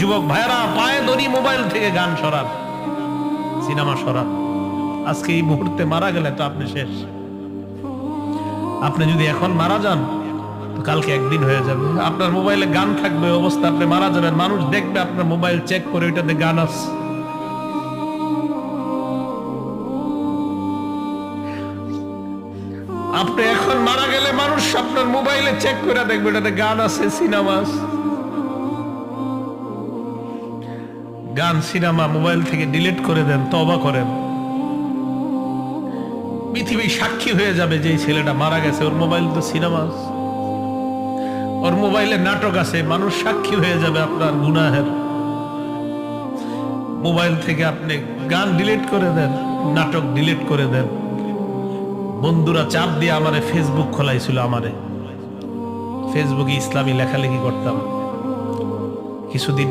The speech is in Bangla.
যুবক ভাইরা পায়ে ধরি মোবাইল থেকে গান সরান, সিনেমা সরান। আজকে এই মুহূর্তে মারা গেলে তো আপনি শেষ। আপনি যদি এখন মারা যান তো কালকে একদিন হয়ে যাবে। আপনার মোবাইলে গান থাকবে, অবস্থা আপনি মারা যাবেন, মানুষ দেখবে আপনার মোবাইল চেক করে ওইটাতে গান আছে। আপনি এখন মারা গেলে মানুষ আপনার মোবাইলে চেক করে দেখবে এটাতে গান আছে, সিনেমা আছে। গান সিনেমা মোবাইল থেকে ডিলিট করে দেন, তওবা করেন। পৃথিবী সাক্ষী হয়ে যাবে যে এই ছেলেটা মারা গেছে, ওর মোবাইল তো সিনেমা আছে, ওর মোবাইলে নাটক আছে, মানুষ সাক্ষী হয়ে যাবে আপনার গুনাহের। মোবাইল থেকে আপনি গান ডিলিট করে দেন, নাটক ডিলিট করে দেন। বন্ধুরা চাপ দিয়ে আমারে ফেসবুক খোলাইছিল, আমারে ফেসবুকে ইসলামী লেখালেখি করতাম কিছুদিন